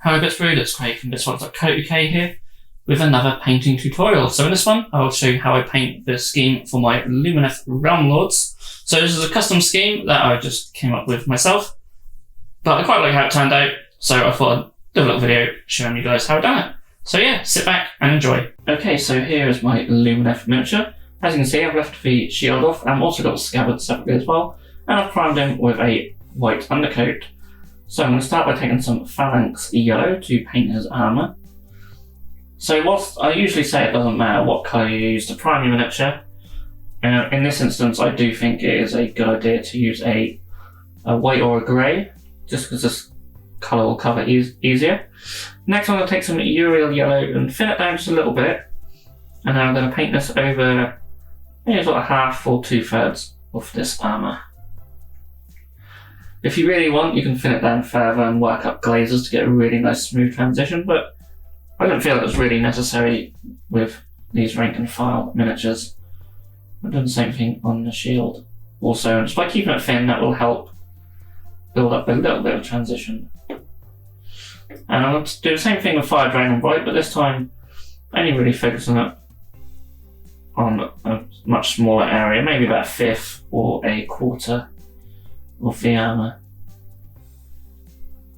Hello Bitzbox, it's Craig from Bitzbox.co.uk here with another painting tutorial. So in this one, I will show you how I paint the scheme for my Lumineth Realm Lords. So this is a custom scheme that I just came up with myself, but I quite like how it turned out, so I thought I'd do a little video showing you guys how I've done it. So yeah, sit back and enjoy. Okay, so here is my Lumineth miniature. As you can see, I've left the shield off, and I've also got the scabbard separately as well, and I've primed him with a white undercoat. So I'm going to start by taking some Phalanx yellow to paint his armour. So whilst I usually say it doesn't matter what colour you use to prime your miniature, in this instance I do think it is a good idea to use a white or a grey, just because this colour will cover easier. Next I'm going to take some Uriel yellow and thin it down just a little bit, and then I'm going to paint this over maybe sort of half or 2/3 of this armour. If you really want, you can thin it down further and work up glazes to get a really nice smooth transition, but I don't feel it was really necessary with these rank and file miniatures. I've done the same thing on the shield also, and just by keeping it thin that will help build up a little bit of transition. And I'm going to do the same thing with Fire Dragon Bright, but this time only really focusing it on a much smaller area, maybe about a 1/5 or a 1/4 of the armour.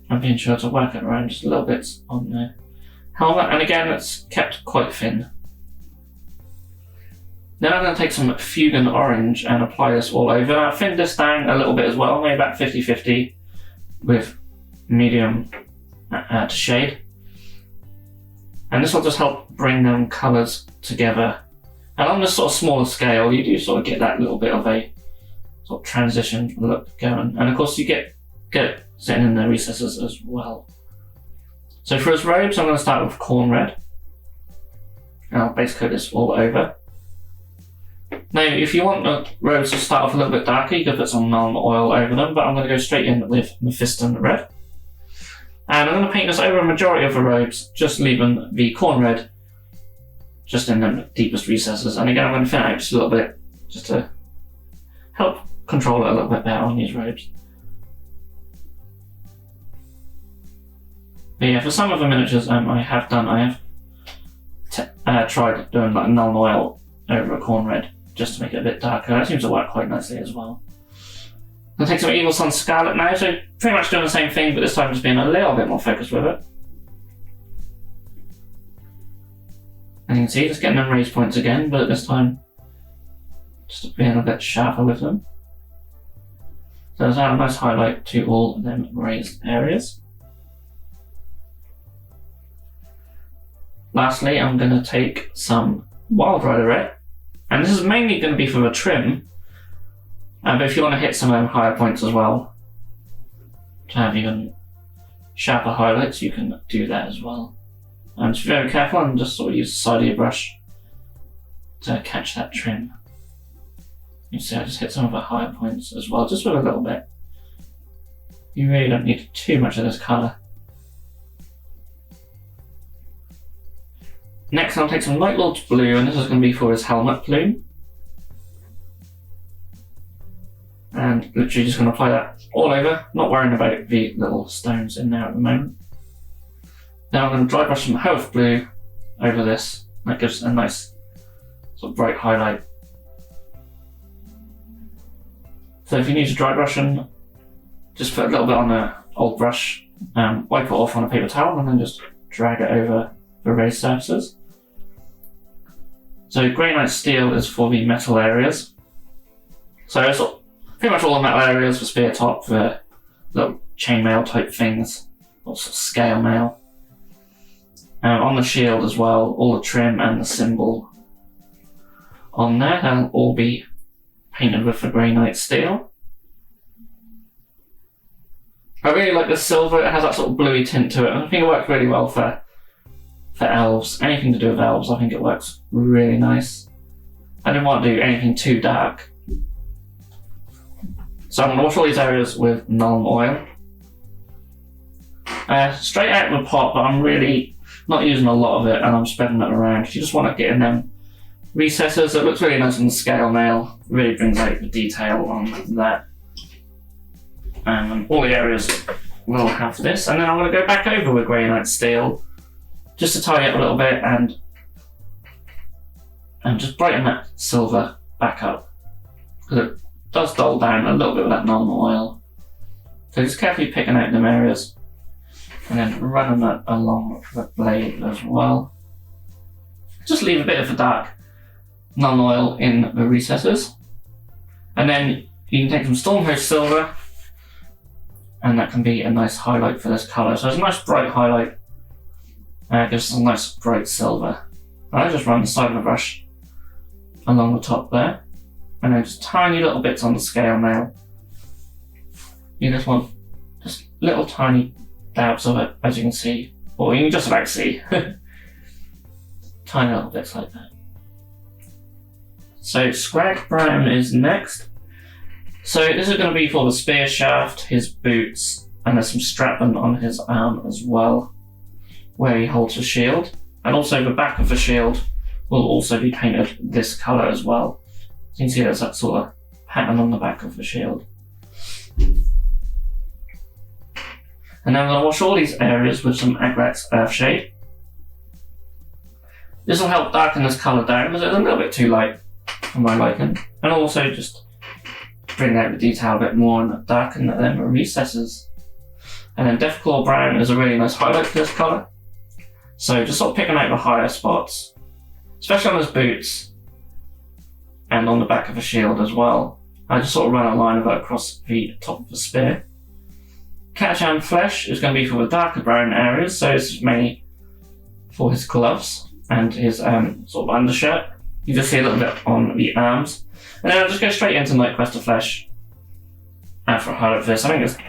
I'm being sure to work it around just a little bit on the helmet, and again it's kept quite thin. Then I'm going to take some Fugan Orange and apply this all over. I've thinned this down a little bit as well, maybe about 50-50 with medium to shade. And this will just help bring them colours together. And on this sort of smaller scale you do sort of get that little bit of a sort of transition look going, and of course you get it sitting in the recesses as well. So for his robes I'm going to start with corn red, and I'll base coat this all over. Now if you want the robes to start off a little bit darker you could put some Nuln Oil over them, but I'm going to go straight in with Mephiston red. And I'm going to paint this over a majority of the robes, just leaving the corn red just in the deepest recesses, and again I'm going to thin it out just a little bit just to help control it a little bit better on these robes. But yeah, for some of the miniatures I have tried doing like Nuln Oil over a corn red just to make it a bit darker. That seems to work quite nicely as well. I'll take some Evil Sun Scarlet now, so pretty much doing the same thing, but this time just being a little bit more focused with it. And you can see, just getting them raised points again, but this time just being a bit sharper with them. So there's a nice highlight to all of them raised areas. Lastly, I'm going to take some Wild Rider Red, and this is mainly going to be for the trim, but if you want to hit some of them higher points as well, to have even sharper highlights, you can do that as well. And just be very careful and just sort of use the side of your brush to catch that trim. You see I just hit some of the higher points as well, just with a little bit. You really don't need too much of this colour. Next I'll take some Night Lord's Blue, and this is going to be for his helmet plume. And literally just going to apply that all over, not worrying about the little stones in there at the moment. Now I'm going to dry brush some Health Blue over this. That gives a nice sort of bright highlight. So if you need to dry brush them, just put a little bit on an old brush, wipe it off on a paper towel, and then just drag it over the raised surfaces. So Grey Knight Steel is for the metal areas. So it's pretty much all the metal areas, the spear top, the little chainmail type things, also scale mail. On the shield as well, all the trim and the symbol on there, they'll all be painted with the Grey Knight Steel. I really like the silver, it has that sort of bluey tint to it, and I think it works really well for elves. Anything to do with elves, I think it works really nice. I didn't want to do anything too dark. So I'm going to wash all these areas with Nuln Oil. Straight out of the pot, but I'm really not using a lot of it, and I'm spreading it around. If you just want to get in them recesses, it looks really nice on the scale mail. It really brings out the detail on that. And all the areas we'll have this, and then I'm going to go back over with Granite Steel just to tidy up a little bit and just brighten that silver back up, because it does dull down a little bit with that non-oil. So just carefully picking out them areas and then running that along the blade as well. Just leave a bit of a dark non-oil in the recesses, and then you can take some Stormhost Silver, and that can be a nice highlight for this colour. So it's a nice bright highlight, and it gives us a nice bright silver. And I just run the side of the brush along the top there, and then just tiny little bits on the scale now. You just want just little tiny dabs of it, as you can see, or you can just about see. Tiny little bits like that. So Scrag Brown is next. So this is going to be for the spear shaft, his boots, and there's some strapment on his arm as well, where he holds his shield. And also the back of the shield will also be painted this colour as well. So you can see there's that sort of pattern on the back of the shield. And then I'm going to wash all these areas with some Agrat's Earthshade. This will help darken this colour down, because it's a little bit too light for my liking. And also just bring out the detail a bit more and darken them recesses. And then Deathclaw Brown is a really nice highlight for this colour. So just sort of picking out the higher spots, especially on his boots and on the back of the shield as well. I just sort of run a line of it across the top of the spear. Catachan Flesh is going to be for the darker brown areas, so this is mainly for his gloves and his sort of undershirt. You just see a little bit on the arms. And then I'll just go straight into Nightquester Flesh for a highlight for this. I think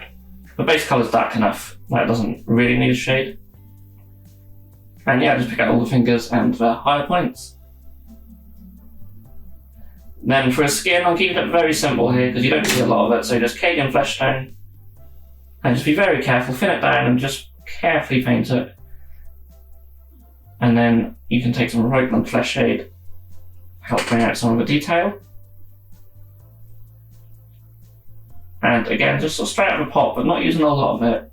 the base colour is dark enough that it doesn't really need a shade. And yeah, just pick out all the fingers and the higher points. Then for his skin, I'm keeping it very simple here because you don't see a lot of it, so just Cadian Flesh Tone. And just be very careful, thin it down and just carefully paint it. And then you can take some Roigland Flesh Shade, help bring out some of the detail. And again, just sort of straight out of the pot, but not using a lot of it.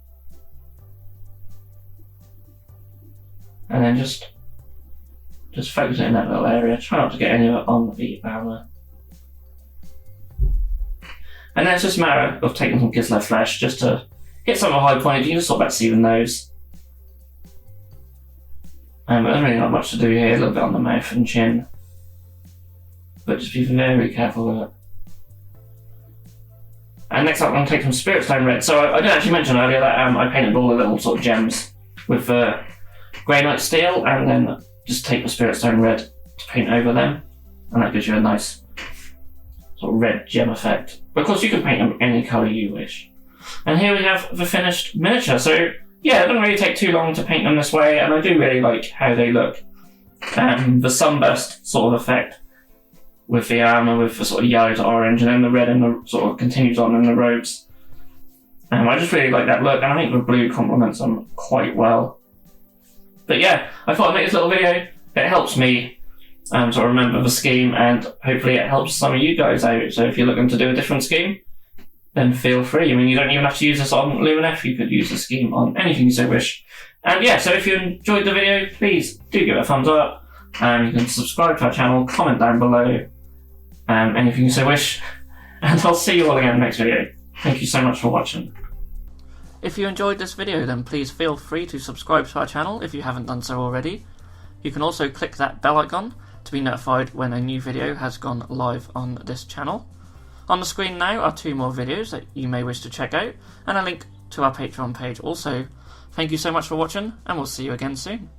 And then just focus it in that little area. Try not to get any of it on the armour. And then it's just a matter of taking some Kislev Flesh just to hit some of the high points. You can just sort of see the nose. But there's really not much to do here. A little bit on the mouth and chin. But just be very careful with it. And next up I'm going to take some Spirit Stone Red. So I didn't actually mention earlier that I painted all the little sort of gems with Granite Steel, and then just take the Spirit Stone Red to paint over them. And that gives you a nice sort of red gem effect. But of course you can paint them any colour you wish. And here we have the finished miniature. So yeah, it doesn't really take too long to paint them this way, and I do really like how they look. The sunburst sort of effect with the armour, with the sort of yellow to orange, and then the red and the sort of continues on in the robes. I just really like that look, and I think the blue complements them quite well. But yeah, I thought I'd make this little video. It helps me sort of remember the scheme, and hopefully it helps some of you guys out. So if you're looking to do a different scheme, then feel free. I mean, you don't even have to use this on Lumineth, you could use the scheme on anything you so wish. And yeah, so if you enjoyed the video, please do give it a thumbs up, and you can subscribe to our channel, comment down below, anything you so wish, and I'll see you all again in the next video. Thank you so much for watching. If you enjoyed this video, then please feel free to subscribe to our channel if you haven't done so already. You can also click that bell icon to be notified when a new video has gone live on this channel. On the screen now are 2 more videos that you may wish to check out, and a link to our Patreon page also. Thank you so much for watching, and we'll see you again soon.